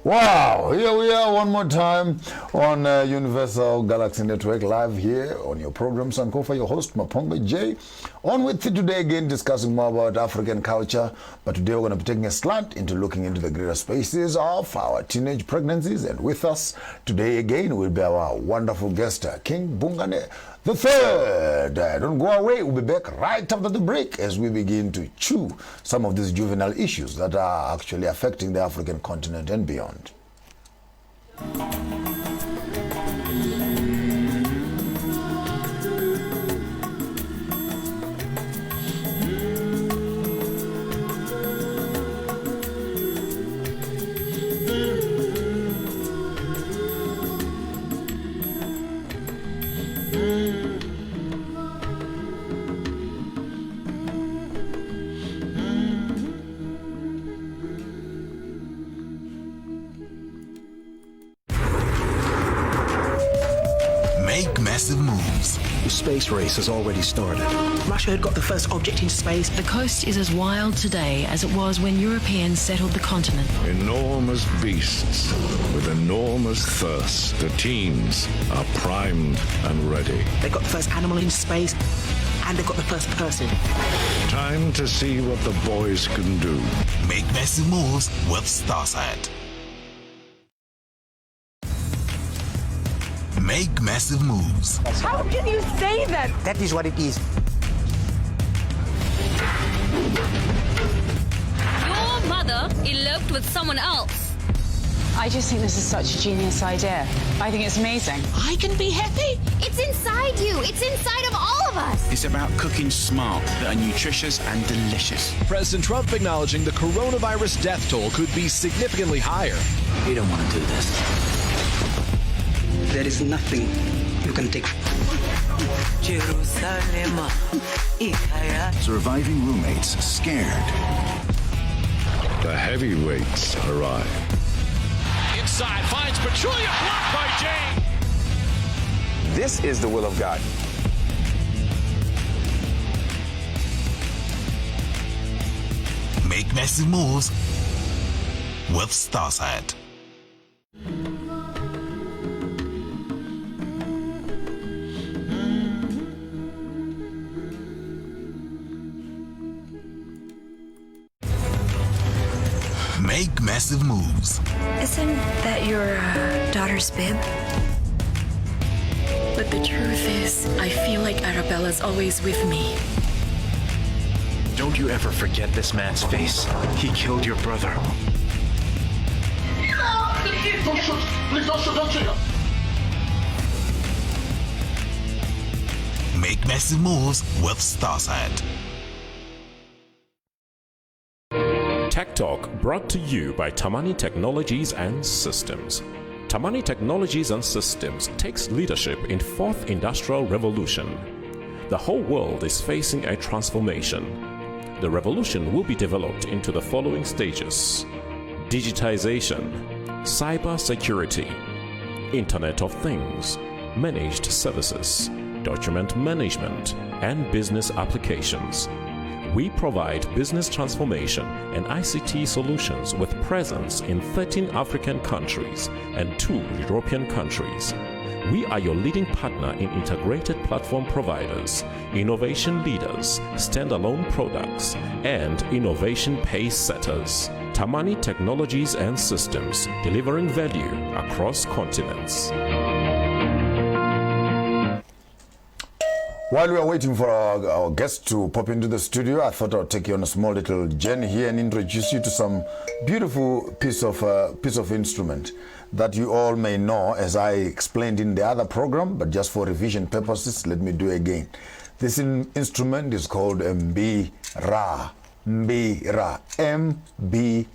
Wow, here we are one more time on Universal Galaxy Network, live here on your program, Sankofa, your host, Maponga J. On with you today again, discussing more about African culture, but today we're going to be taking a slant into looking into the greater spaces of our teenage pregnancies, and with us today again will be our wonderful guest, King Bhungane the Third. Don't go away, we'll be back right after the break as we begin to chew some of these juvenile issues that are actually affecting the African continent and beyond. Massive moves. The space race has already started. Russia had got the first object in space. The coast is as wild today as it was when Europeans settled the continent. Enormous beasts with enormous thirst. The teams are primed and ready. They got the first animal in space, and they've got the first person. Time to see what the boys can do. Make massive moves with Starsat. Make massive moves. How can you say that? That is what it is. Your mother eloped with someone else. I just think this is such a genius idea. I think it's amazing. I can be happy. It's inside you. It's inside of all of us. It's about cooking smart that are nutritious and delicious. President Trump acknowledging the coronavirus death toll could be significantly higher. We don't want to do this. There is nothing you can take. Surviving roommates scared. The heavyweights arrive. Inside finds Petulia, blocked by Jane. This is the will of God. Make massive moves with Starsat. Make massive moves. Isn't that your daughter's bib? But the truth is, I feel like Arabella's always with me. Don't you ever forget this man's face. He killed your brother. Please don't shoot. Make massive moves with Starsat. Tech Talk brought to you by Tamani Technologies and Systems. Tamani Technologies and Systems takes leadership in fourth industrial revolution. The whole world is facing a transformation. The revolution will be developed into the following stages: digitization, cyber security, Internet of Things, managed services, document management, and business applications. We provide business transformation and ICT solutions with presence in 13 African countries and 2 European countries. We are your leading partner in integrated platform providers, innovation leaders, standalone products, and innovation pace setters. Tamani Technologies and Systems, delivering value across continents. While we are waiting for our guest to pop into the studio, I thought I'd take you on a small little journey here and introduce you to some beautiful piece of instrument that you all may know, as I explained in the other program, but just for revision purposes, let me do it again. This instrument is called mbira. Mbira. M-B-I-R-A.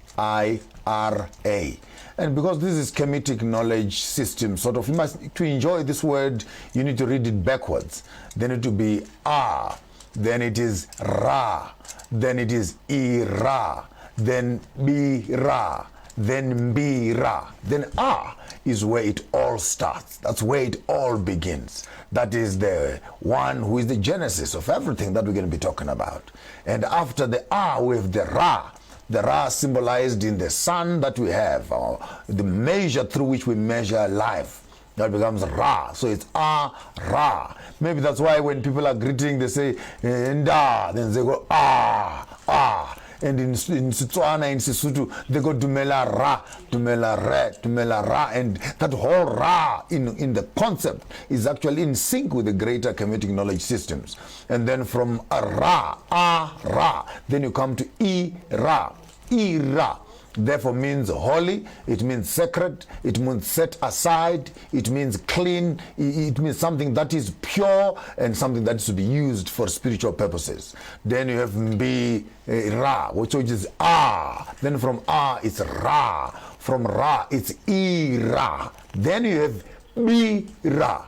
And because this is Kemetic knowledge system, sort of, to enjoy this word, you need to read it backwards. Then it will be A, then it is Ra, then it is Ira, then Bira, then Mbira. Then A is where it all starts. That's where it all begins. That is the one who is the genesis of everything that we're going to be talking about. And after the A, we have the Ra. The Ra symbolized in the sun that we have, or the measure through which we measure life. That becomes Ra. So it's A, Ra. Maybe that's why when people are greeting, they say, Nda, then they go, Ah, Ah. And in Setswana, in Sesotho, they go Dumela Ra, Dumela Re, Dumela Ra. And that whole Ra in the concept is actually in sync with the greater Kemetic knowledge systems. And then from a Ra, then you come to Ira. Ira, therefore means holy, it means sacred, it means set aside, it means clean, it means something that is pure and something that is to be used for spiritual purposes. Then you have mbira, which is A. Then from A it's Ra. From Ra it's Ira. Then you have Bira.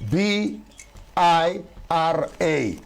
B-I-R-A.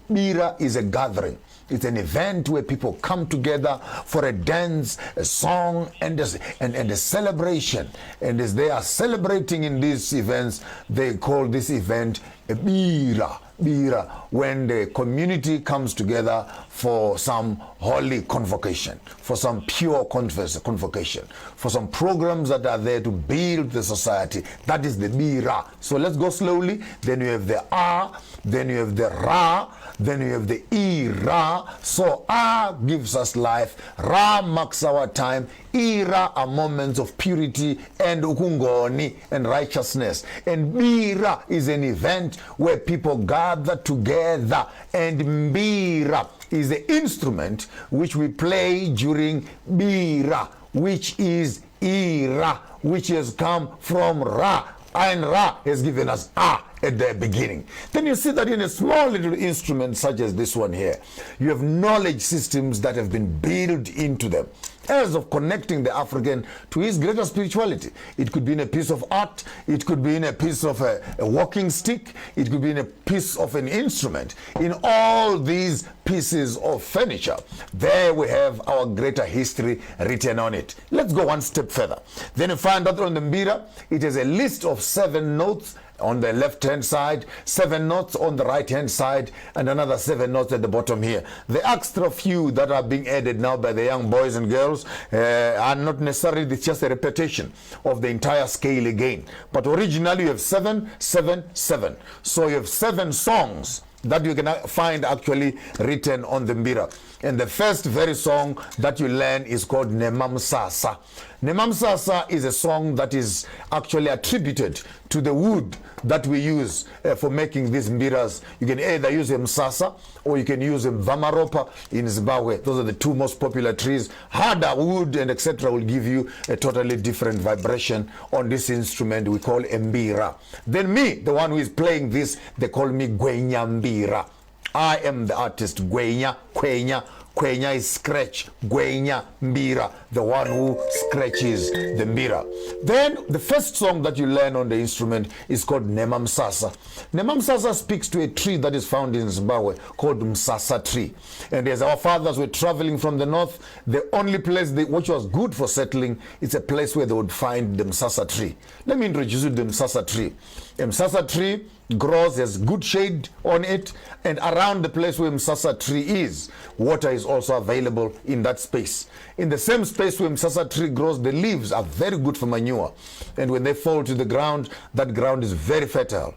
Bira is a gathering. It's an event where people come together for a dance, a song, and a celebration. And as they are celebrating in these events, they call this event a mbira. Mbira, when the community comes together for some holy convocation, for some pure convocation, for some programs that are there to build the society. That is the mbira. So let's go slowly. Then you have the A, then you have the Ra, then you have the Ira. So A gives us life, Ra marks our time, Ira are moments of purity and ukungoni and righteousness. And Mbira is an event where people gather together. And Mbira is the instrument which we play during Mbira, which is Ira, which has come from Ra. And Ra has given us A at the beginning. Then you see that in a small little instrument such as this one here, you have knowledge systems that have been built into them as of connecting the African to his greater spirituality. It could be in a piece of art, it could be in a piece of a walking stick, it could be in a piece of an instrument. In all these pieces of furniture, there we have our greater history written on it. Let's go one step further. Then you find that on the mbira, it is a list of 7 notes on the left-hand side, 7 notes on the right-hand side, and another 7 notes at the bottom here. The extra few that are being added now by the young boys and girls are not necessarily, it's just a repetition of the entire scale again. But originally you have 7, 7, 7. So you have 7 songs that you can find actually written on the mbira. And the first very song that you learn is called Nemamsasa. Nemamsasa is a song that is actually attributed to the wood that we use for making these mbiras. You can either use msasa or you can use mvamaropa in Zimbabwe. Those are the 2 most popular trees. Harder wood and etc. will give you a totally different vibration on this instrument we call mbira. Then me, the one who is playing this, they call me Gwenya Mbira. I am the artist Gwenya, Kwenya. Kwenya is scratch, Gwenya Mbira, the one who scratches the mbira. Then the first song that you learn on the instrument is called Nemamsasa. Nemamsasa speaks to a tree that is found in Zimbabwe called Msasa tree. And as our fathers were traveling from the north, the only place which was good for settling, it's a place where they would find the Msasa tree. Let me introduce you to the Msasa tree. A Msasa tree grows, has good shade on it, and around the place where Msasa tree is, water is also available in that space. In the same space where Msasa tree grows, the leaves are very good for manure, and when they fall to the ground, that ground is very fertile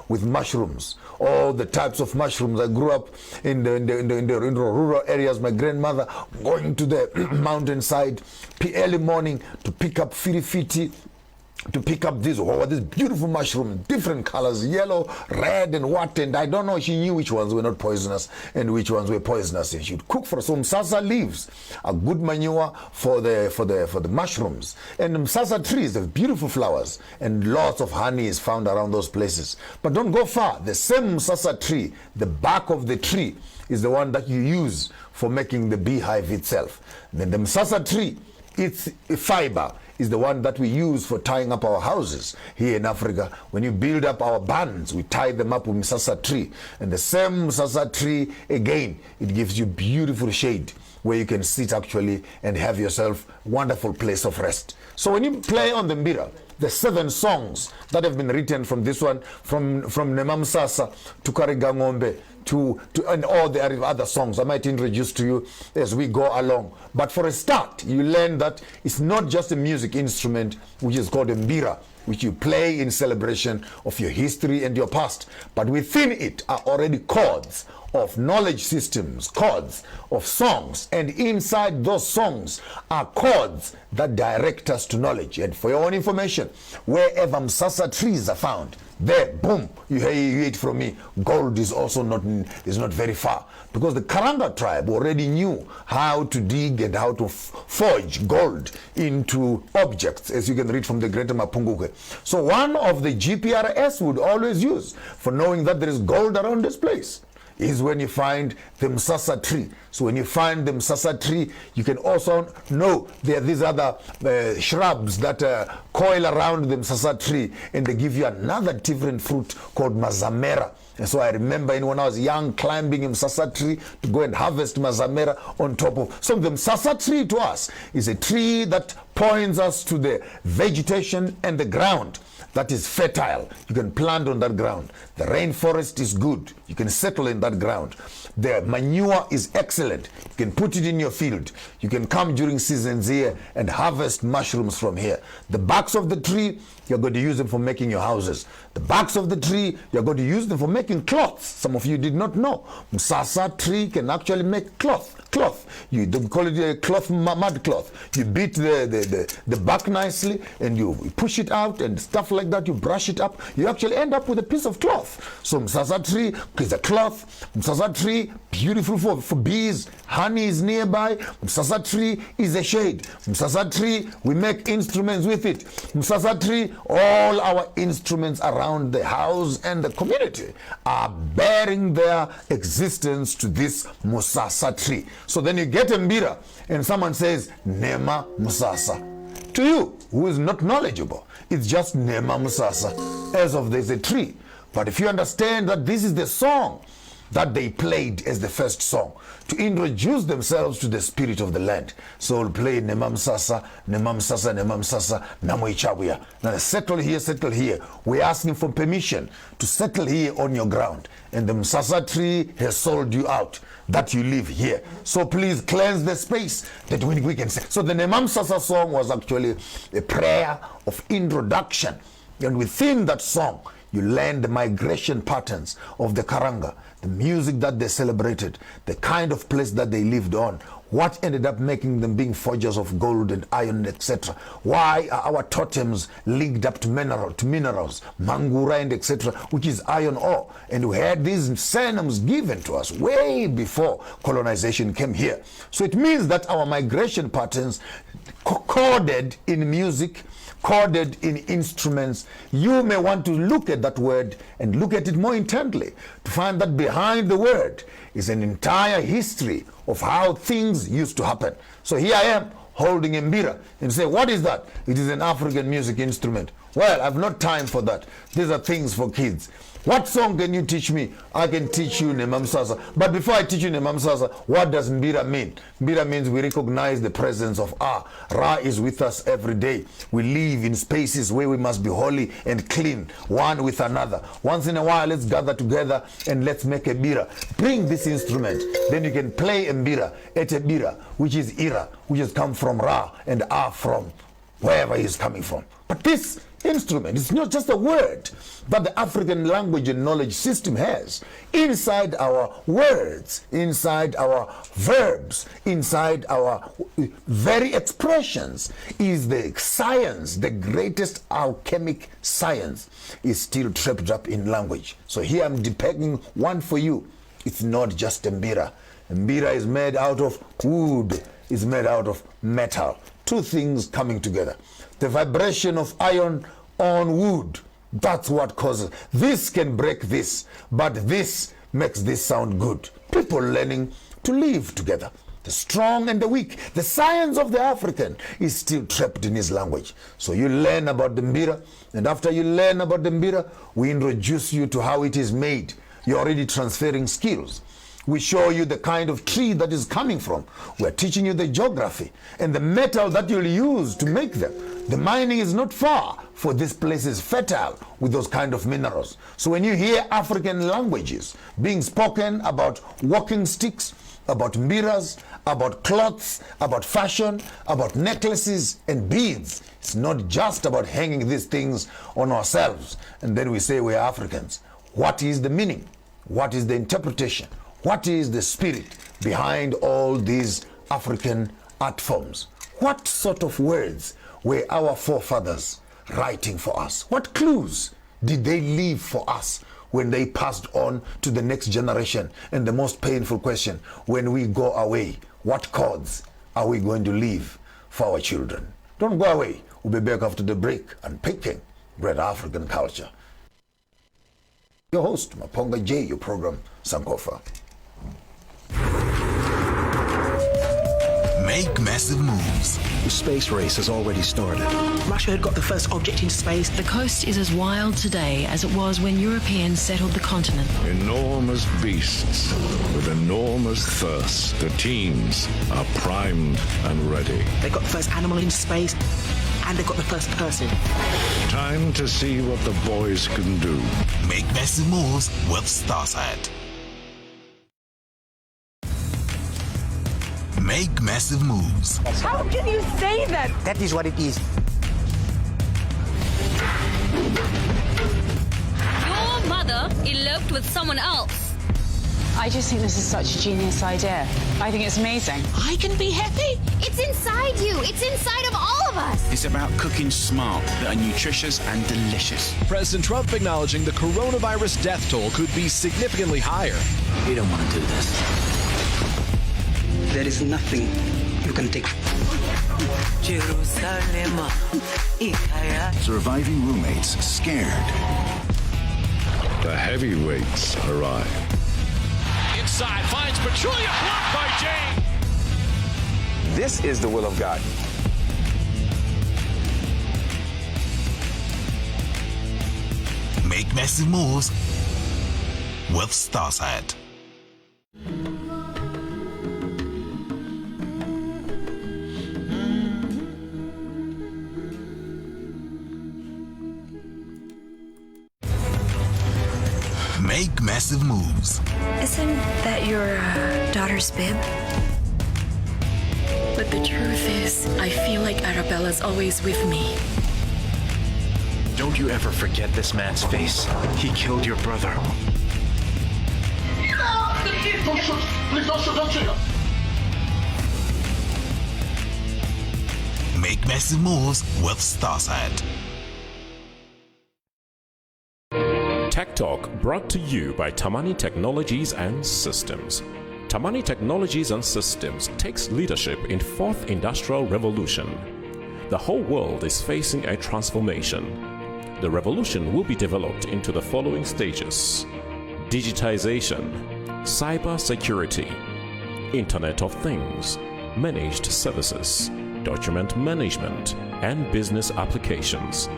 with mushrooms, all the types of mushrooms. I grew up in the rural areas. My grandmother going to the mountainside early morning to pick up firifiti, to pick up these beautiful mushrooms, different colors, yellow, red, and what, and I don't know, she knew which ones were not poisonous and which ones were poisonous, and she'd cook for us. So Msasa leaves are good manure for the mushrooms. And Msasa trees have beautiful flowers, and lots of honey is found around those places. But don't go far. The same Msasa tree, the bark of the tree is the one that you use for making the beehive itself. Then the Msasa tree, its fiber is the one that we use for tying up our houses here in Africa. When you build up our barns, we tie them up with Msasa tree. And the same Msasa tree, again, it gives you beautiful shade where you can sit actually and have yourself a wonderful place of rest. So when you play on the mbira, the 7 songs that have been written from this one, from Nema Msasa to Karigangombe, and all the other songs I might introduce to you as we go along. But for a start, you learn that it's not just a music instrument which is called a mbira, which you play in celebration of your history and your past, but within it are already chords of knowledge systems, chords of songs, and inside those songs are chords that direct us to knowledge. And for your own information, wherever Msasa trees are found, there, boom, you hear it from me, gold is also not very far, because the Karanga tribe already knew how to dig and how to forge gold into objects, as you can read from the Greater Mapunguke. So one of the GPRS would always use for knowing that there is gold around this place is when you find the Msasa tree. So when you find the Msasa tree, you can also know there are these other shrubs that coil around the Msasa tree, and they give you another different fruit called mazamera. And so I remember when I was young, climbing a Msasa tree to go and harvest mazamera on top of. So the Msasa tree to us is a tree that points us to the vegetation and the ground that is fertile. You can plant on that ground. The rainforest is good. You can settle in that ground. The manure is excellent. You can put it in your field. You can come during seasons here and harvest mushrooms from here. The barks of the tree, you're going to use them for making your houses. The barks of the tree, you're going to use them for making cloths. Some of you did not know. Msasa tree can actually make cloth. You don't call it a cloth, mud cloth. You beat the bark nicely and you push it out and stuff like that. You brush it up. You actually end up with a piece of cloth. So Msasa tree is a cloth. Msasa tree, beautiful for bees. Honey is nearby. Msasa tree is a shade. Msasa tree, we make instruments with it. Msasa tree, all our instruments around the house and the community are bearing their existence to this Msasa tree. So then you get a mbira and someone says Nema Msasa. To you, who is not knowledgeable, it's just Nema Msasa, as of there's a tree. But if you understand that this is the song that they played as the first song to introduce themselves to the spirit of the land. So we'll play Nema Msasa, Nema Msasa, Nema Msasa, Namo Ichabuya. Now settle here. We're asking for permission to settle here on your ground. And the Msasa tree has sold you out, that you live here. So please cleanse the space that we can say. So the Nema Msasa song was actually a prayer of introduction. And within that song, you learn the migration patterns of the Karanga, the music that they celebrated, the kind of place that they lived on, what ended up making them being forgers of gold and iron, etc. Why are our totems linked up to minerals, mangura and etc., which is iron ore? And we had these surnames given to us way before colonization came here. So it means that our migration patterns coded in music, coded in instruments. You may want to look at that word and look at it more intently to find that behind the word is an entire history of how things used to happen. So here I am holding a mbira and say, what is that? It is an African music instrument. Well, I've not time for that. These are things for kids. What song can you teach me? I can teach you Nemamsasa. But before I teach you Nemamsasa, what does mbira mean? Mbira means we recognize the presence of Ra. Ra is with us every day. We live in spaces where we must be holy and clean, one with another. Once in a while, let's gather together and let's make a mbira. Bring this instrument. Then you can play a mbira, etebira, which is Ira, which has come from Ra, and A from wherever he is coming from. But this instrument is not just a word that the African language and knowledge system has. Inside our words, inside our verbs, inside our very expressions is the science, the greatest alchemic science is still trapped up in language. So here I'm depicting one for you. It's not just a mbira. Mbira is made out of wood, is made out of metal. Two things coming together. The vibration of iron on wood, that's what causes. This can break this, but this makes this sound good. People learning to live together. The strong and the weak. The science of the African is still trapped in his language. So you learn about the mbira, and after you learn about the mbira, we introduce you to how it is made. You're already transferring skills. We show you the kind of tree that is coming from. We're teaching you the geography and the metal that you'll use to make them. The mining is not far, for this place is fertile with those kind of minerals. So when you hear African languages being spoken about walking sticks, about mbiras, about cloths, about fashion, about necklaces and beads, it's not just about hanging these things on ourselves and then we say we're Africans. What is the meaning? What is the interpretation? What is the spirit behind all these African art forms? What sort of words were our forefathers writing for us? What clues did they leave for us when they passed on to the next generation? And the most painful question, when we go away, what codes are we going to leave for our children? Don't go away. We'll be back after the break and picking great African culture. Your host, Maponga J, your program, Sankofa. Make massive moves. The space race has already started. Russia had got the first object into space. The coast is as wild today as it was when Europeans settled the continent. Enormous beasts with enormous thirst. The teams are primed and ready. They got the first animal in space, and they got the first person. Time to see what the boys can do. Make massive moves with Starsat. Make massive moves. How can you say that? That is what it is. Your mother eloped with someone else. I just think this is such a genius idea. I think it's amazing. I can be happy. It's inside you. It's inside of all of us. It's about cooking smart that are nutritious and delicious. President Trump acknowledging the coronavirus death toll could be significantly higher. You don't want to do this. There is nothing you can take. Surviving roommates scared. The heavyweights arrive. Inside, finds Petulia, blocked by Jane. This is the will of God. Make massive moves with Starsat. Make massive moves. Isn't that your daughter's bib? But the truth is, I feel like Arabella's always with me. Don't you ever forget this man's face. He killed your brother. Don't shoot. Please don't shoot. Don't shoot. Make massive moves with Starsat. Tech Talk brought to you by Tamani Technologies and Systems. Tamani Technologies and Systems takes leadership in fourth industrial revolution. The whole world is facing a transformation. The revolution will be developed into the following stages: digitization, cyber security, Internet of Things, managed services, document management, and business applications.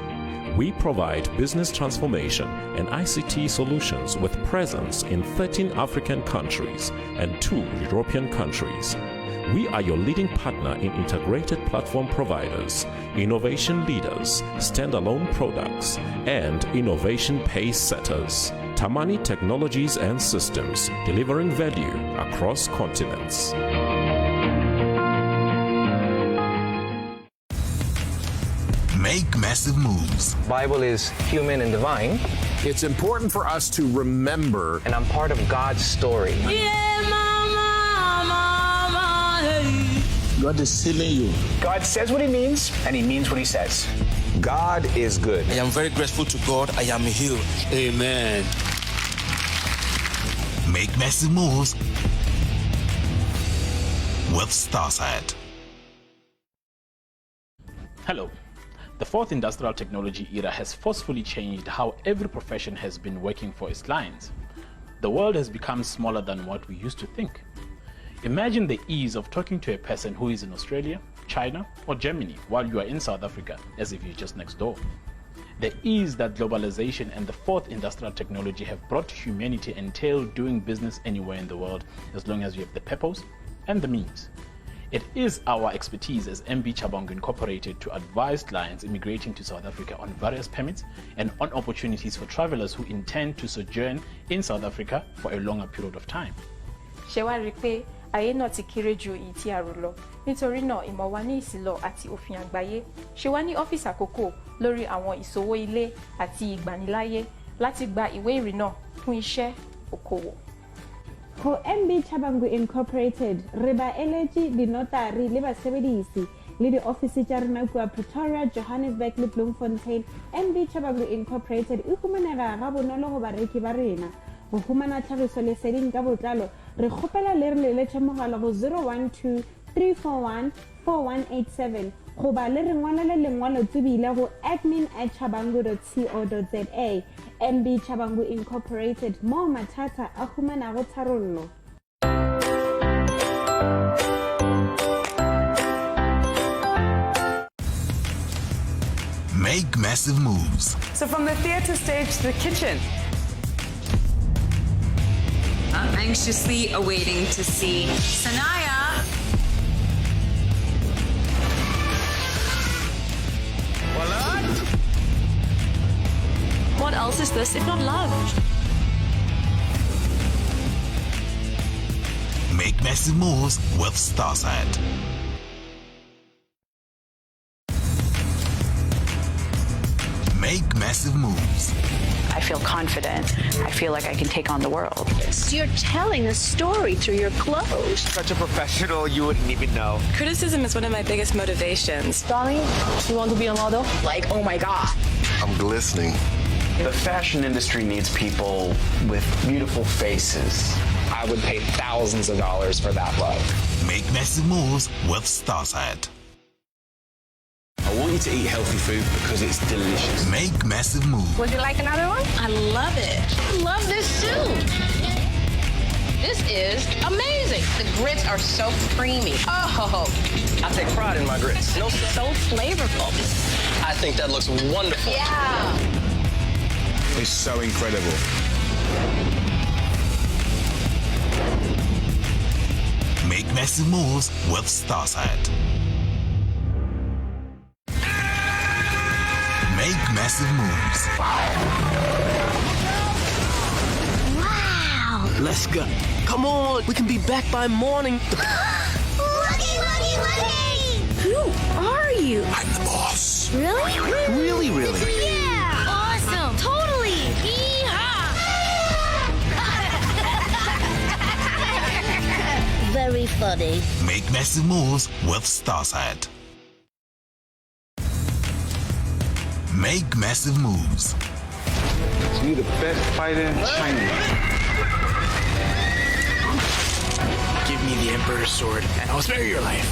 We provide business transformation and ICT solutions with presence in 13 African countries and 2 European countries. We are your leading partner in integrated platform providers, innovation leaders, standalone products, and innovation pace setters. Tamani Technologies and Systems, delivering value across continents. Make massive moves. Bible is human and divine. It's important for us to remember. And I'm part of God's story. God is healing you. God says what he means, and he means what he says. God is good. I am very grateful to God. I am healed. Amen. Make massive moves with Starsight. Hello. The fourth industrial technology era has forcefully changed how every profession has been working for its clients. The world has become smaller than what we used to think. Imagine the ease of talking to a person who is in Australia, China, or Germany while you are in South Africa, as if you're just next door. The ease that globalization and the fourth industrial technology have brought to humanity entail doing business anywhere in the world as long as you have the purpose and the means. It is our expertise as mbira Incorporated to advise clients immigrating to South Africa on various permits and on opportunities for travelers who intend to sojourn in South Africa for a longer period of time. Ayé náà ti kéré ju èyí tí a rò lọ nítorí náà ìmọ̀ wa ní ìsìlọ̀ àti òfin àgbáyé ṣe wá ní ọ́fíìsì àkókò lórí àwọn ìṣòwò ilé àti ìgbaniláyé láti gba ìwé ìrìnnà fún iṣẹ́ òkòwò. Ho mbira Incorporated re ba eletsi dinotari le basebedisi le di ofisi tsa rena kwa Pretoria, Johannesburg le Bloemfontein. mbira Incorporated e humanega ga bonolo go bareki ba rena. Go humana tlhagiso leseding ka botlalo re kgopela le re leletse mogala go 012 341 4187 goba le re ngwalele lengwalo tsebile go admin@chabangu.co.za. mbira Incorporated mo mathata a humanago tharollo. Make massive moves. So from the theater stage to the kitchen. I'm anxiously awaiting to see Sanaya. What else is this if not love? Make massive moves with Starsight. Make massive moves. I feel confident. I feel like I can take on the world. You're telling a story through your clothes. Such a professional, you wouldn't even know. Criticism is one of my biggest motivations. Darling, you want to be a model? Like, oh my God. I'm glistening. The fashion industry needs people with beautiful faces. I would pay thousands of dollars for that look. Make massive moves with Starsight. I want you to eat healthy food because it's delicious. Make massive moves. Would you like another one? I love it. I love this soup. This is amazing. The grits are so creamy. Oh, I take pride in my grits. so flavorful. I think that looks wonderful. Yeah. It's so incredible. Make massive moves with Starsight. Make massive moves. Wow. Let's go. Come on, we can be back by morning. Looky! Who are you? I'm the boss. Really? Really? Yeah! Awesome! Totally! Very funny. Make massive moves with Starsight. Make massive moves. You're the best fighter in China. Give me the Emperor's sword, and I'll spare your life.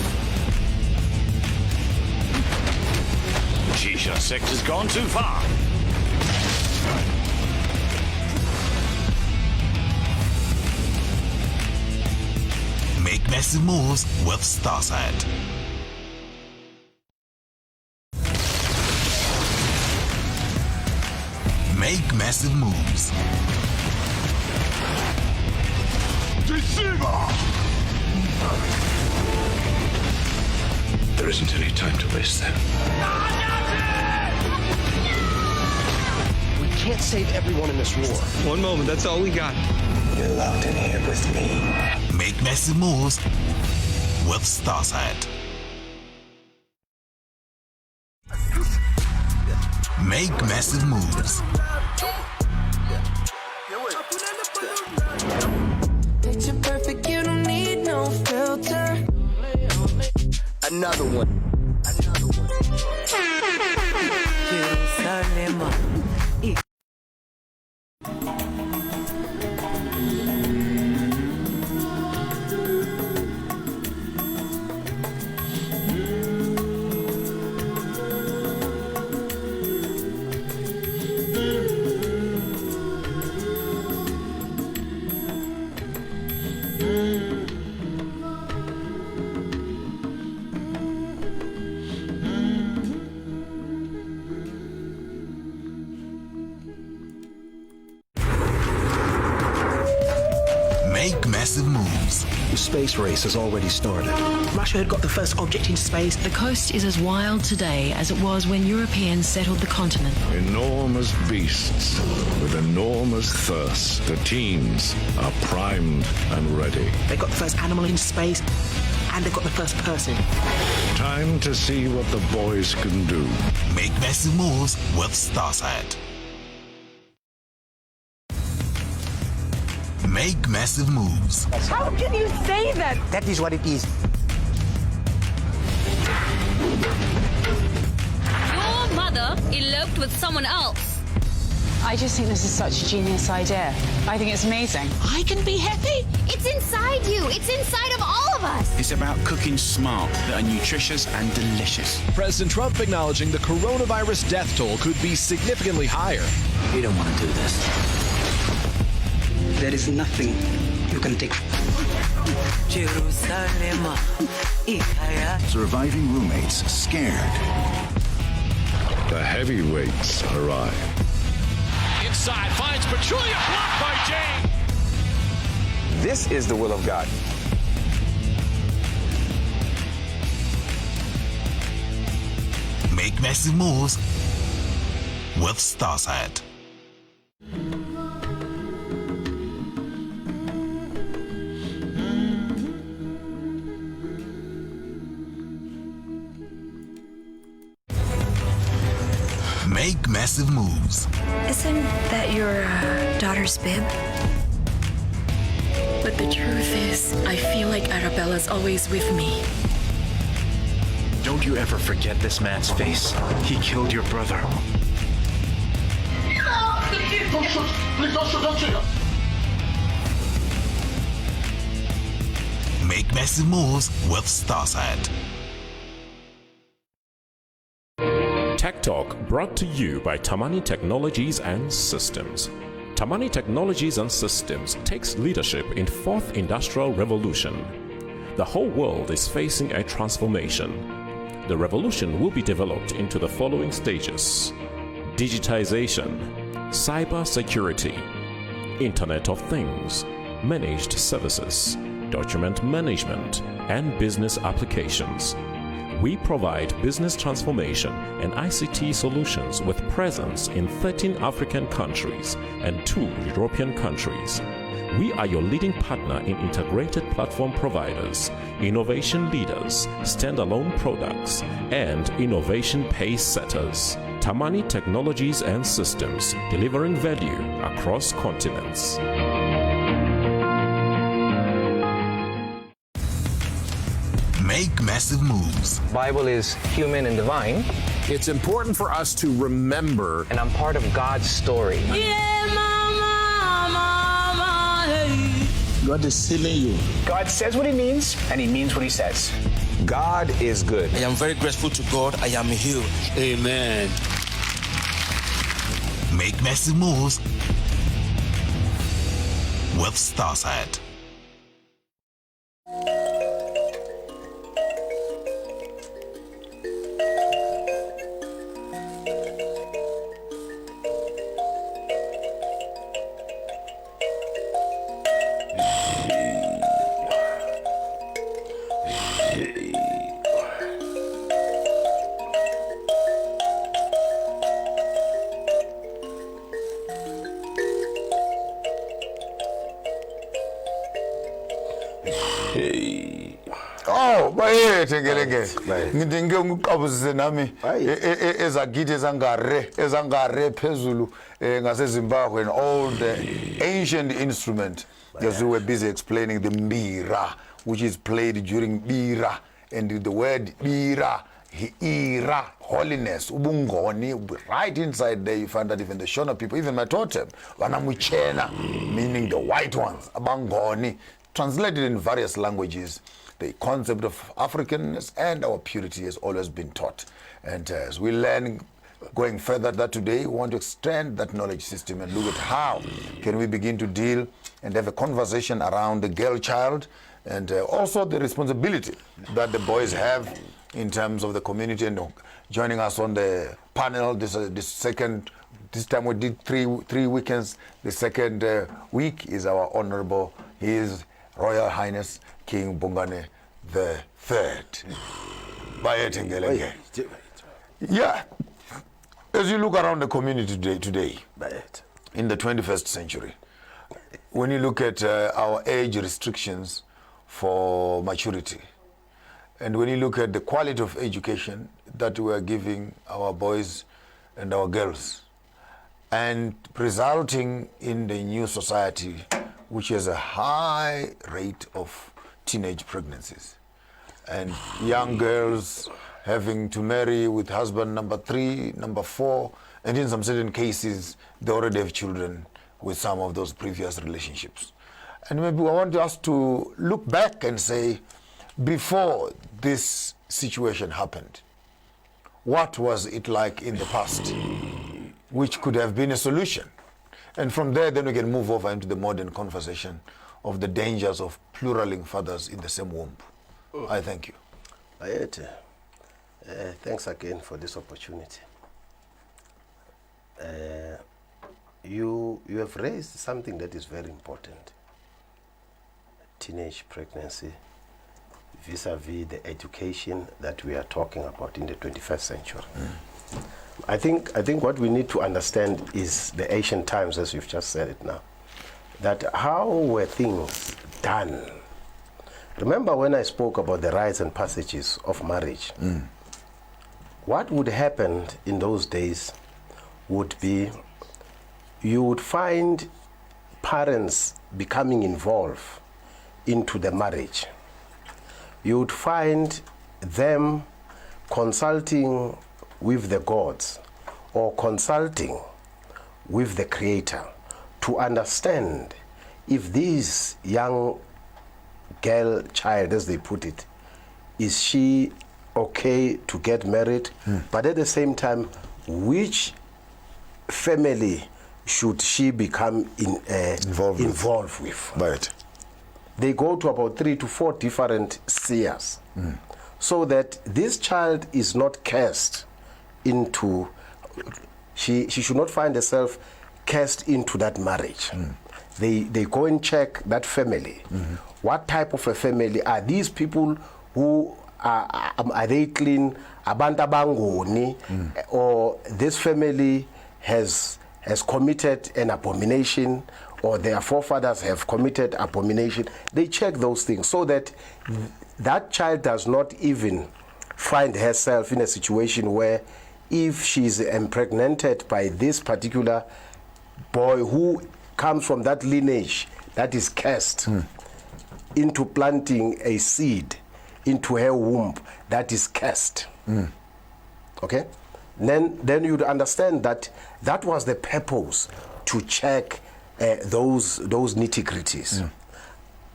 Shisha sector's gone too far. Make massive moves with Starsight. Make massive moves. Deceiver! There isn't any time to waste then. We can't save everyone in this war. One moment, that's all we got. You're locked in here with me. Make massive moves with Starside. Make massive moves. Picture perfect, you don't need no filter. Another one. Jerusalem. Make massive moves. The space race has already started. Russia had got the first object in space. The coast is as wild today as it was when Europeans settled the continent. Enormous beasts with enormous thirst. The teens are primed and ready. They got the first animal in space, and they got the first person. Time to see what the boys can do. Make massive moves with Starside. Make massive moves. How can you say that? That is what it is. Your mother eloped with someone else. I just think this is such a genius idea. I think it's amazing. I can be happy. It's inside you. It's inside of all of us. It's about cooking smart that are nutritious and delicious. President Trump acknowledging the coronavirus death toll could be significantly higher. We don't want to do this. There is nothing you can take. Jerusalem. Surviving roommates scared. The heavyweights arrive. Inside, finds Petulia, blocked by Jane. This is the will of God. Make massive moves with Starside. Make massive moves. Isn't that your daughter's bib? But the truth is, I feel like Arabella's always with me. Don't you ever forget this man's face. He killed your brother. Make massive moves with Starside. Tech Talk brought to you by Tamani Technologies and Systems. Tamani Technologies and Systems takes leadership in fourth industrial revolution. The whole world is facing a transformation. The revolution will be developed into the following stages: digitization, cyber security, Internet of Things, managed services, document management, and business applications. We provide business transformation and ICT solutions with presence in 13 African countries and 2 European countries. We are your leading partner in integrated platform providers, innovation leaders, standalone products, and innovation pace setters. Tamani Technologies and Systems, delivering value across continents. Make massive moves. Bible is human and divine. It's important for us to remember, and I'm part of God's story. Yeah, mama, mama, hey. God is healing you. God says what he means, and he means what he says. God is good. I am very grateful to God. I am healed. Amen. Make massive moves with Starside. Oh, bayethe ngelenge. Ngithi ngeke ngiqabuzise nami ezagithi ezangare phezulu ngaseZimbabwe, and all the ancient instrument, as we were busy explaining the mbira, which is played during bira, and the word bira, ira, holiness, ubungoni, right inside there you find that even the Shona people, even my totem, wanamuchena, meaning the white ones, abangoni, translated in various languages. The concept of Africanness and our purity has always been taught. And as we learn going further that today, we want to extend that knowledge system and look at how can we begin to deal and have a conversation around the girl child, and also the responsibility that the boys have in terms of the community. And joining us on the panel this time we did three weekends. The second week is our Honorable His Royal Highness King Bhungane the Third. Yeah, as you look around the community today in the 21st century, when you look at our age restrictions for maturity, and when you look at the quality of education that we are giving our boys and our girls, and resulting in the new society which has a high rate of teenage pregnancies, and young girls having to marry with husband number 3, number 4, and in some certain cases, they already have children with some of those previous relationships. And maybe I want us to look back and say, before this situation happened, what was it like in the past, which could have been a solution? And from there, then we can move over into the modern conversation of the dangers of pluraling fathers in the same womb. I thank you. Thanks again for this opportunity. You have raised something that is very important. Teenage pregnancy vis-a-vis the education that we are talking about in the 21st century. I think what we need to understand is the ancient times, as you've just said it now, that how were things done? Remember when I spoke about the rites and passages of marriage? What would happen in those days would be, you would find parents becoming involved into the marriage. You would find them consulting with the gods or consulting with the Creator to understand if this young girl child, as they put it, is she okay to get married, but at the same time, which family should she become involved with? Right. They go to about 3 to 4 different seers, so that this child is not cast into, she should not find herself cast into that marriage. They go and check that family. What type of a family are these people? Who are they clean? Abantu abangoni, or this family has committed an abomination, or their forefathers have committed abomination. They check those things so that that child does not even find herself in a situation where, if she's impregnated by this particular boy who comes from that lineage that is cast into planting a seed into her womb that is cast. Okay? Then you'd understand that that was the purpose, to check those nitty-gritties.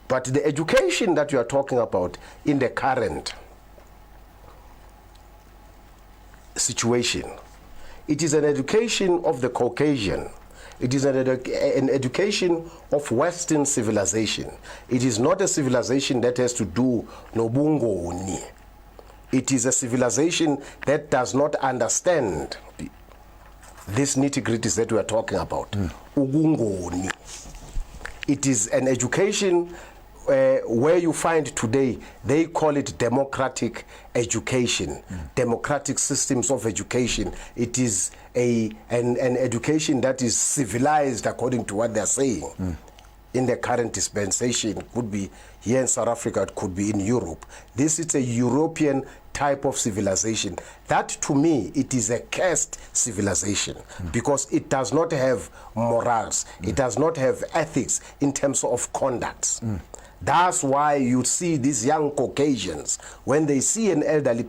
But the education that you are talking about in the current situation, it is an education of the Caucasian. It is an education of Western civilization. It is not a civilization that has to do nobungoni. It is a civilization that does not understand these nitty-gritties that we are talking about. Ugungoni. It is an education where you find today, they call it democratic education, democratic systems of education. It is an education that is civilized according to what they're saying. In the current dispensation, it could be here in South Africa, it could be in Europe. This is a European type of civilization. That, to me, it is a cursed civilization because it does not have morals. It does not have ethics in terms of conduct. That's why you see these young Caucasians, when they see an elderly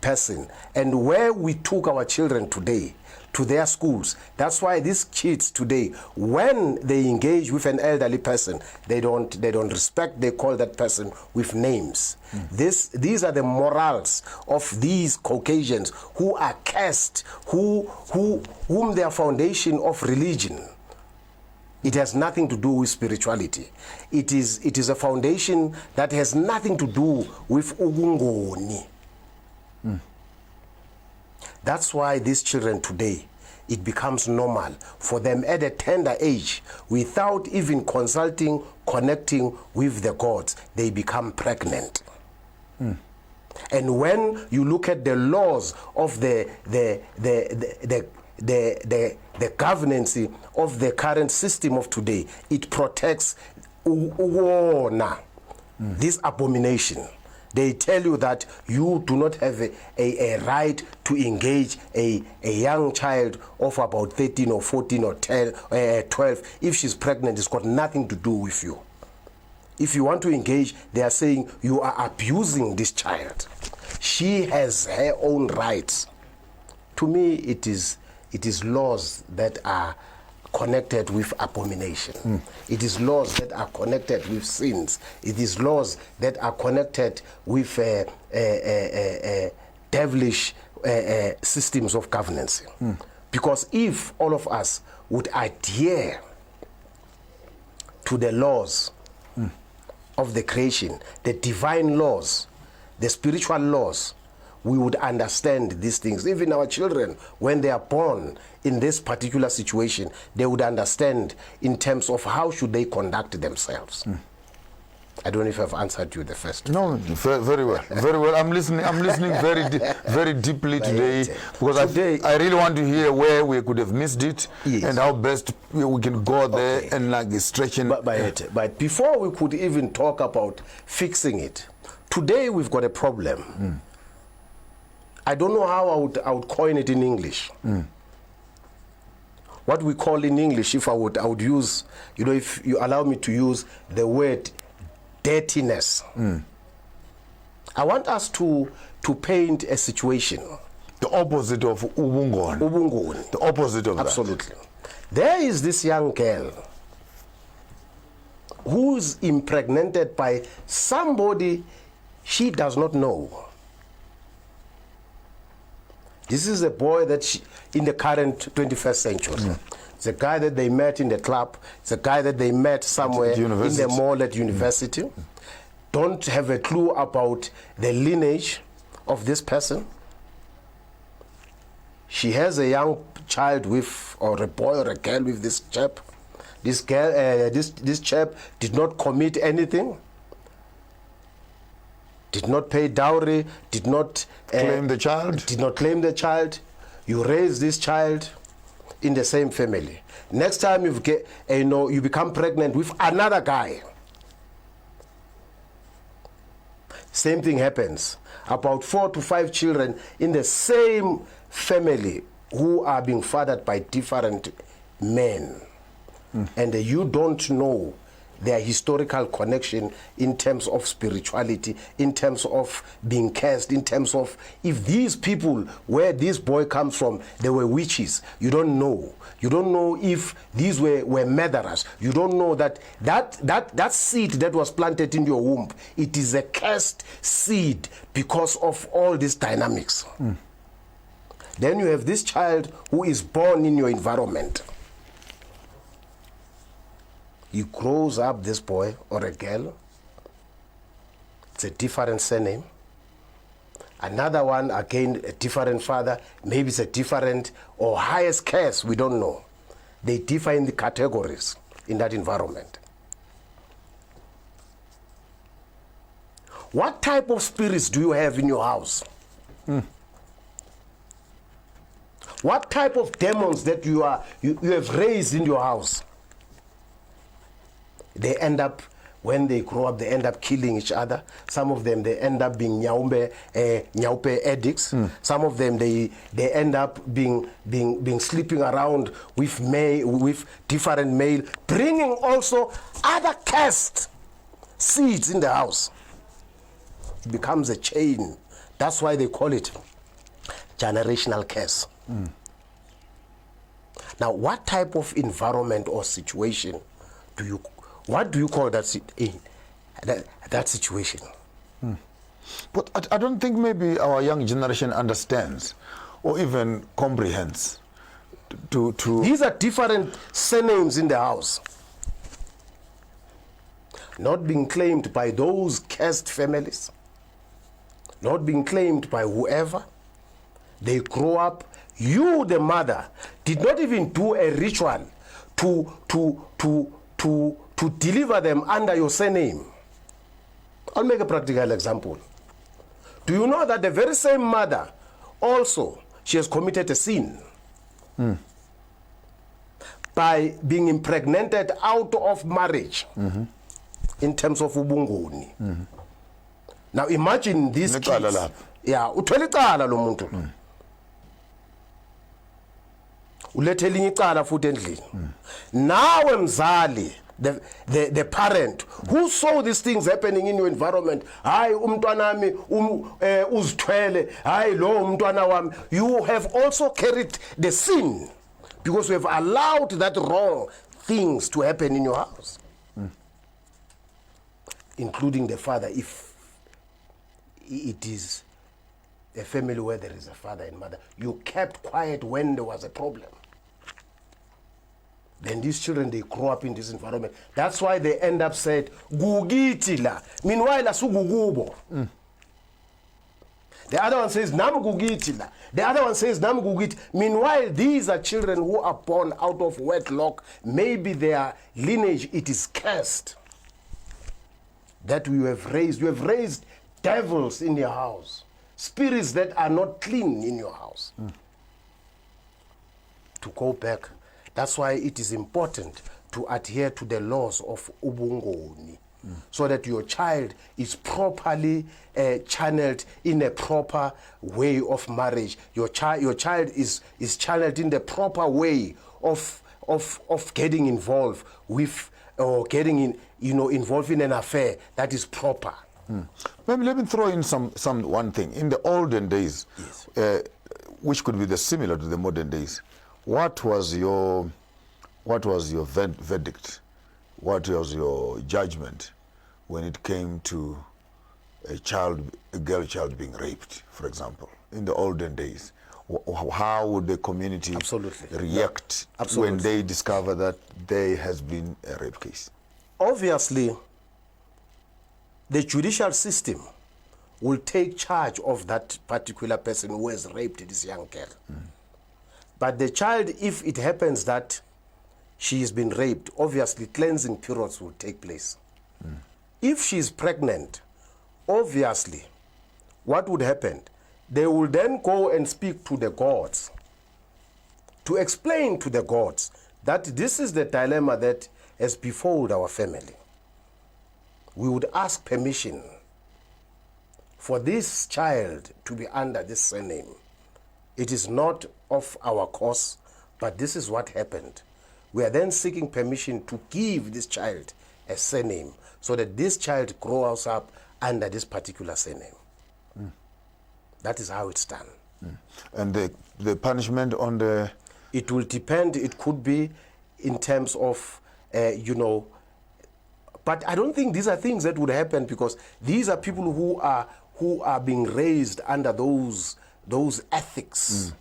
person, and where we took our children today, to their schools. That's why these kids today, when they engage with an elderly person, they don't respect, they call that person with names. These are the morals of these Caucasians who are cursed, whom their foundation of religion, it has nothing to do with spirituality. It is a foundation that has nothing to do with ubungoni. That's why these children today, it becomes normal for them at a tender age, without even consulting, connecting with the gods, they become pregnant. And when you look at the laws of the governance of the current system of today, it protects this abomination. They tell you that you do not have a right to engage a young child of about 13 or 14 or 12. If she's pregnant, it's got nothing to do with you. If you want to engage, they are saying you are abusing this child. She has her own rights. To me, it is laws that are connected with abomination. It is laws that are connected with sins. It is laws that are connected with devilish systems of governance. Because if all of us would adhere to the laws of the creation, the divine laws, the spiritual laws, we would understand these things. Even our children, when they are born in this particular situation, they would understand in terms of how should they conduct themselves. I don't know if I've answered you the first. No, very well, very well. I'm listening very deeply today, because I really want to hear where we could have missed it, and how best we can go there and like stretching. But before we could even talk about fixing it, today we've got a problem. I don't know how I would coin it in English. What we call in English, if I would use, if you allow me to use the word dirtiness. I want us to paint a situation. The opposite of ubungoni. Ubungoni. The opposite of Absolutely. There is this young girl who's impregnated by somebody she does not know. This is a boy that in the current 21st century. It's a guy that they met in the club. It's a guy that they met somewhere in the mall at university. Don't have a clue about the lineage of this person. She has a young child with, or a boy or a girl with this chap. This girl, this chap did not commit anything. Did not pay dowry, did not claim the child. Did not claim the child. You raise this child in the same family. Next time you become pregnant with another guy. Same thing happens. About 4 to 5 children in the same family who are being fathered by different men. And you don't know their historical connection in terms of spirituality, in terms of being cursed, in terms of if these people, where this boy comes from, they were witches. You don't know. You don't know if these were murderers. You don't know that seed that was planted in your womb, it is a cursed seed because of all these dynamics. Then you have this child who is born in your environment. He grows up, this boy or a girl. It's a different surname. Another one, again, a different father. Maybe it's a different or highest caste, we don't know. They differ in the categories in that environment. What type of spirits do you have in your house? What type of demons that you have raised in your house? They end up, when they grow up, they end up killing each other. Some of them, they end up being nyaupe addicts. Some of them, they end up being sleeping around with different male, bringing also other cursed seeds in the house. It becomes a chain. That's why they call it generational curse. Now, what type of environment or situation what do you call that situation? But I don't think maybe our young generation understands or even comprehends to These are different surnames in the house, not being claimed by those cursed families, not being claimed by whoever. They grow up. You, the mother, did not even do a ritual to deliver them under your surname. I'll make a practical example. Do you know that the very same mother also, she has committed a sin by being impregnated out of marriage in terms of ubungoni. Now imagine these kids. Yeah, uthwele icala lo muntu. Ulethe elinye icala futhi endlini. Nawe mzali, the parent who saw these things happening in your environment, hayi umntwanami uzithwele, hayi lo umntwana wami, you have also carried the sin because you have allowed that wrong things to happen in your house, including the father, if it is a family where there is a father and mother. You kept quiet when there was a problem. Then these children, they grow up in this environment. That's why they end up said, Gugiti la. Meanwhile, asugugubo. The other one says, Nam Gugiti la. The other one says, Nam Gugiti. Meanwhile, these are children who are born out of wedlock. Maybe their lineage, it is cursed. That you have raised. You have raised devils in your house. Spirits that are not clean in your house. To go back, that's why it is important to adhere to the laws of ubungoni, so that your child is properly channeled in a proper way of marriage. Your child is channeled in the proper way of getting involved with or getting involved in an affair that is proper. Maybe let me throw in one thing. In the olden days, yes, which could be similar to the modern days, what was your verdict? What was your judgment when it came to a girl child being raped, for example? In the olden days, how would the community react when they discover that there has been a rape case? Obviously, the judicial system will take charge of that particular person who has raped this young girl. But the child, if it happens that she has been raped, obviously cleansing periods will take place. If she is pregnant, obviously, what would happen? They will then go and speak to the gods to explain to the gods that this is the dilemma that has befallen our family. We would ask permission for this child to be under this surname. It is not of our cause, but this is what happened. We are then seeking permission to give this child a surname so that this child grows up under this particular surname. That is how it's done. And the punishment on the... It will depend. It could be in terms of, but I don't think these are things that would happen because these are people who are being raised under those ethics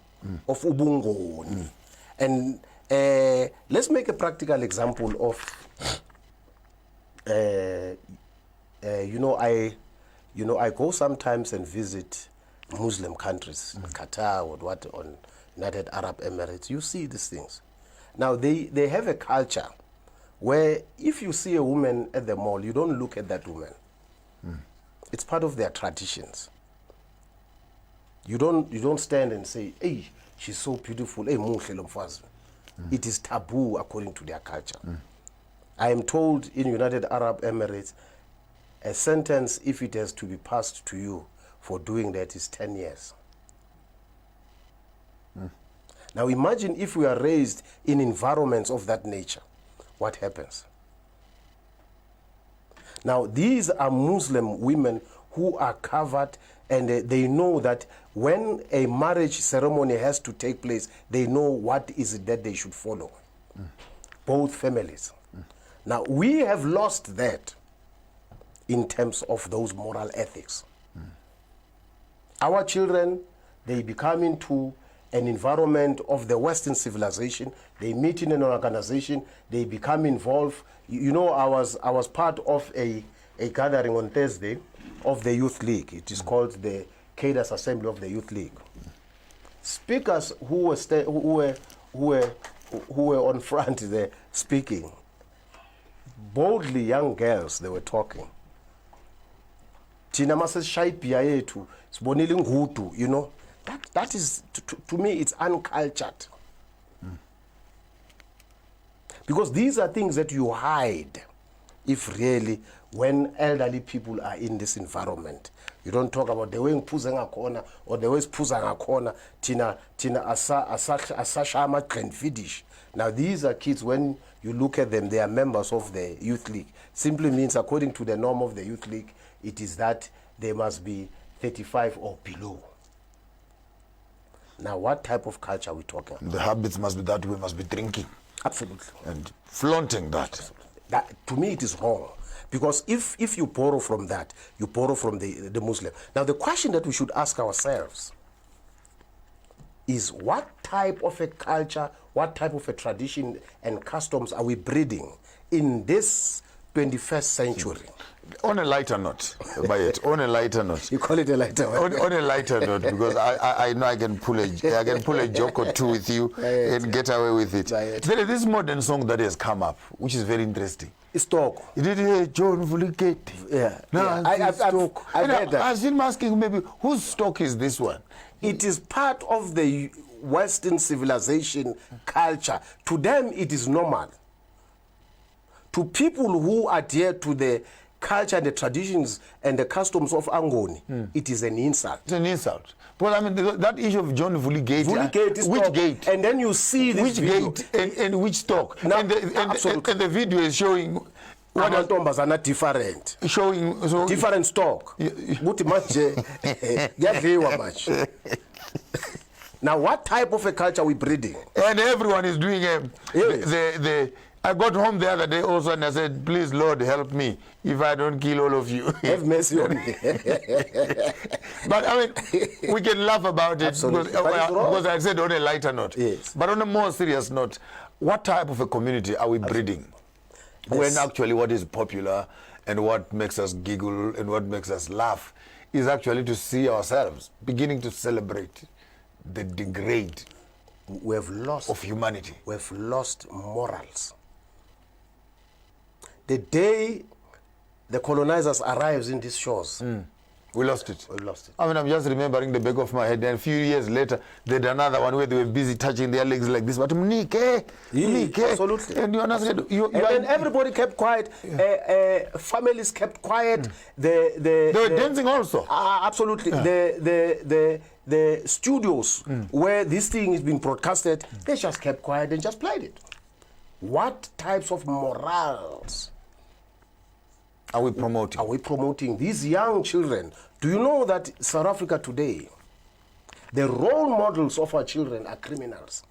of ubungoni. And let's make a practical example of, I go sometimes and visit Muslim countries, Qatar or what, on United Arab Emirates. You see these things. Now they have a culture where if you see a woman at the mall, you don't look at that woman. It's part of their traditions. You don't stand and say, hey, she's so beautiful. Hey, it is taboo according to their culture. I am told in United Arab Emirates, a sentence, if it has to be passed to you for doing that, is 10 years. Now imagine if we are raised in environments of that nature, what happens? Now these are Muslim women who are covered, and they know that when a marriage ceremony has to take place, they know what is it that they should follow. Both families. Now we have lost that in terms of those moral ethics. Our children, they become into an environment of the Western civilization. They meet in an organization. They become involved. You know, I was part of a gathering on Thursday of the Youth League. It is called the Cadres Assembly of the Youth League. Speakers who were on front there speaking, boldly young girls, they were talking. You know, that is, to me, it's uncultured. Because these are things that you hide if really, when elderly people are in this environment. You don't talk about the way Mpuzanga corner or the way Puzanga corner, Tina Asashama Glenfiddich. Now these are kids, when you look at them, they are members of the Youth League. Simply means, according to the norm of the Youth League, it is that they must be 35 or below. Now, what type of culture are we talking about? The habits must be that we must be drinking. Absolutely. And flaunting that. Absolutely. That, to me, it is wrong. Because if you borrow from that, you borrow from the Muslim. Now, the question that we should ask ourselves is, what type of a culture, what type of a tradition and customs are we breeding in this 21st century? On a lighter note, on a lighter note. You call it a lighter note? On a lighter note, because I know I can pull a joke or two with you and get away with it. There is this modern song that has come up, which is very interesting. It's talk. You did hear John Vulikete? Yeah. No, I've heard that. I've been asking, maybe, whose stock is this one? It is part of the Western civilization culture. To them, it is normal. To people who adhere to the culture and the traditions and the customs of Angoni, it is an insult. It's an insult. But I mean, that issue of John Vuligate, which gate? And then you see this which video. Gate and which stock. Now, and the video is showing amantombazana are not different. Showing different stock. Now, what type of a culture are we breeding? And everyone is doing I got home the other day also and I said, please, Lord, help me if I don't kill all of you. Have mercy on me. But I mean, we can laugh about it because I said on a lighter note. Yes. But on a more serious note, what type of a community are we breeding? When actually what is popular and what makes us giggle and what makes us laugh is actually to see ourselves beginning to celebrate the degrade of humanity. We have lost morals. The day the colonizers arrives in these shores, we lost it. We lost it. I mean, I'm just remembering the back of my head, and a few years later, they had another one where they were busy touching their legs like this. But absolutely. And you understand? Then everybody kept quiet. Families kept quiet. They were dancing also. Absolutely. Yeah. The studios where this thing is being broadcasted, they just kept quiet and just played it. What types of morals are we promoting? Are we promoting these young children? Do you know that South Africa today, the role models of our children are criminals?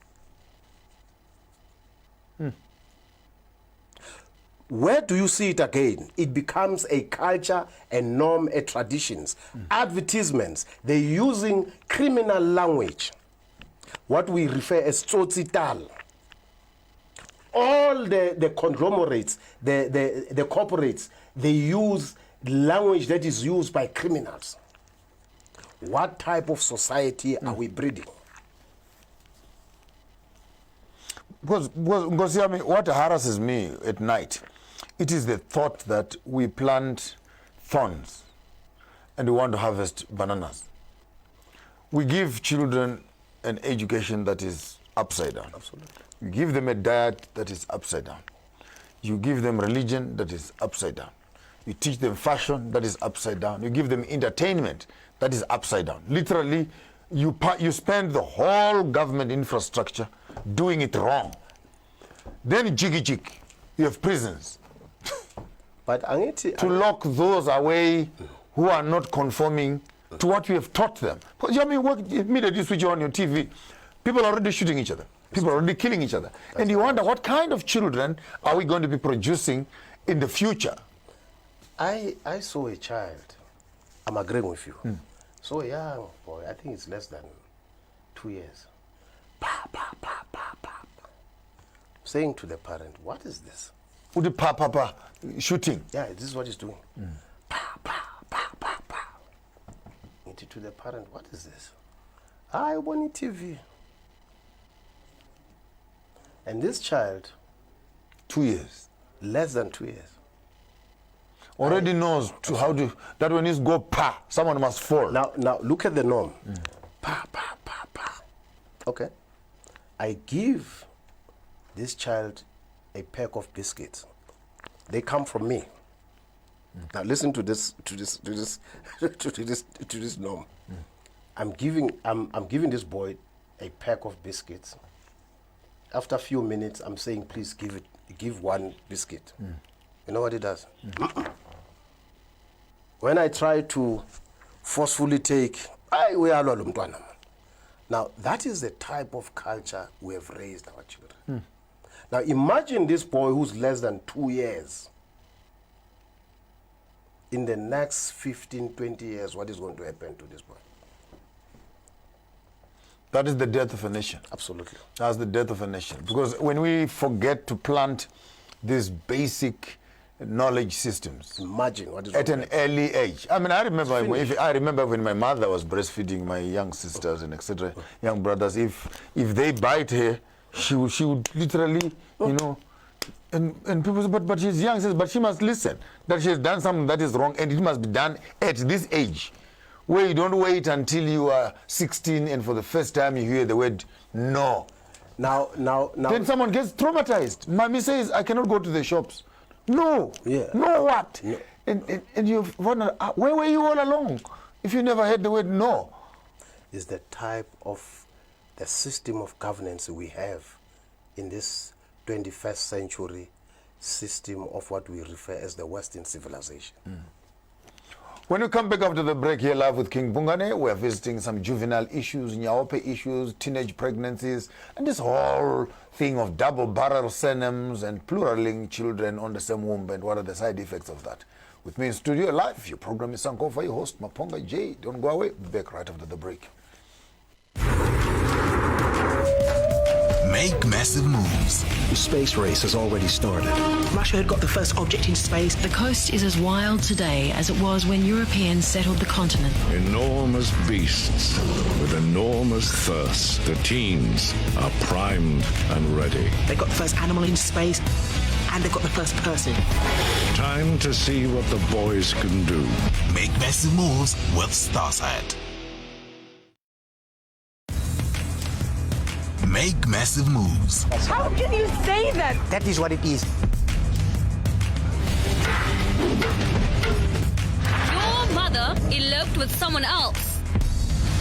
Where do you see it again? It becomes a culture, a norm, a traditions. Advertisements, they're using criminal language, what we refer as tsotsital. All the conglomerates, the corporates, they use language that is used by criminals. What type of society are we breeding? Because what harasses me at night, it is the thought that we plant thorns and we want to harvest bananas. We give children an education that is upside down. Absolutely. You give them a diet that is upside down. You give them religion that is upside down. You teach them fashion that is upside down. You give them entertainment that is upside down. Literally, you spend the whole government infrastructure doing it wrong. Then jiggy, you have prisons. But to lock those away who are not conforming to what we have taught them. Because immediately you switch on your TV, people are already shooting each other. People are already killing each other. And you wonder, what kind of children are we going to be producing in the future? I saw a child, I'm agreeing with you. So a young boy, I think it's less than 2 years. Saying to the parent, what is this? With the shooting. Yeah, this is what he's doing. To the parent, what is this? I want TV. And this child, 2 years, less than 2 years, already knows that when it's go someone must fall. Now look at the norm. Okay, I give this child a pack of biscuits. They come from me. Now listen to this norm. I'm giving this boy a pack of biscuits. After a few minutes, I'm saying, please give one biscuit. You know what he does? When I try to forcefully take, now that is the type of culture we have raised our children. Now imagine this boy who's less than 2 years. In the next 15, 20 years, what is going to happen to this boy? That is the death of a nation. Absolutely. That's the death of a nation. Because when we forget to plant these basic knowledge systems, imagine what is at an early age. I mean, I remember when my mother was breastfeeding my young sisters and etc., young brothers. If they bite her, she would literally, and people say, but she's young. Says, but she must listen that she has done something that is wrong, and it must be done at this age, where you don't wait until you are 16 and for the first time you hear the word no. Now. Then someone gets traumatized. Mommy says, I cannot go to the shops. No. Yeah. No what? No. And you wonder, where were you all along if you never heard the word no? Is the type of the system of governance we have in this 21st century system of what we refer as the Western civilization. When we come back after the break here live with King Bhungane, we're visiting some juvenile issues, nyaope issues, teenage pregnancies, and this whole thing of double barrel surnames and pluraling children on the same womb, and what are the side effects of that. With me in studio live, your program is Sankofa, your host Maponga J. Don't go away, back right after the break. Make massive moves. The space race has already started. Russia had got the first object in space. The coast is as wild today as it was when Europeans settled the continent. Enormous beasts with enormous thirst. The teens are primed and ready. They got the first animal in space, and they got the first person. Time to see what the boys can do. Make massive moves with Starside. Make massive moves. How can you say that? That is what it is. Your mother eloped with someone else.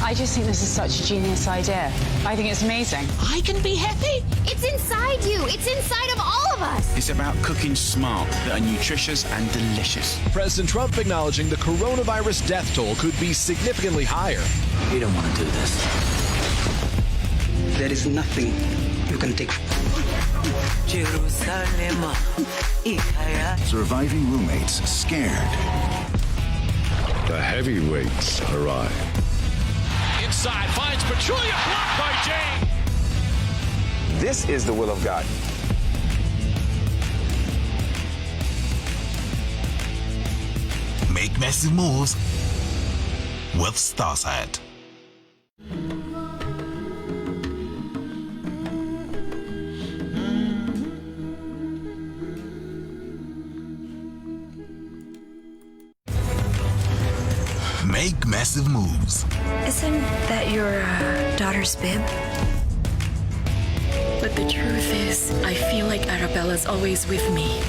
I just think this is such a genius idea. I think it's amazing. I can be happy. It's inside you. It's inside of all of us. It's about cooking smart that are nutritious and delicious. President Trump acknowledging the coronavirus death toll could be significantly higher. You don't want to do this. There is nothing you can take. Surviving roommates scared. The heavyweights arrive. Inside, finds Petulia, blocked by Jane. This is the will of God. Make massive moves with Starside. massive moves. Isn't that your daughter's bib? But the truth is, I feel like Arabella's always with me.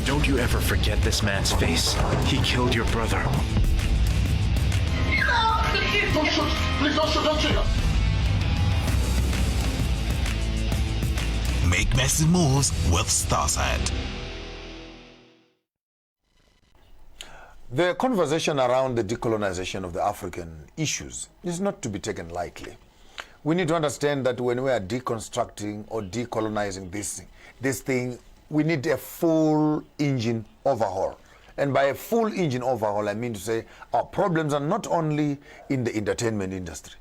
Don't you ever forget this man's face. He killed your brother. Please don't shoot. Make massive moves with Starside. The conversation around the decolonization of the African issues is not to be taken lightly. We need to understand that when we are deconstructing or decolonizing this thing, we need a full engine overhaul. And by a full engine overhaul, I mean to say our problems are not only in the entertainment industry,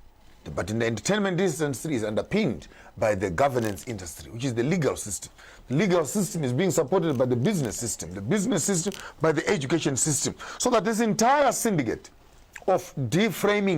but in the entertainment industry is underpinned by the governance industry, which is the legal system. The legal system is being supported by the business system by the education system, so that this entire syndicate of deframing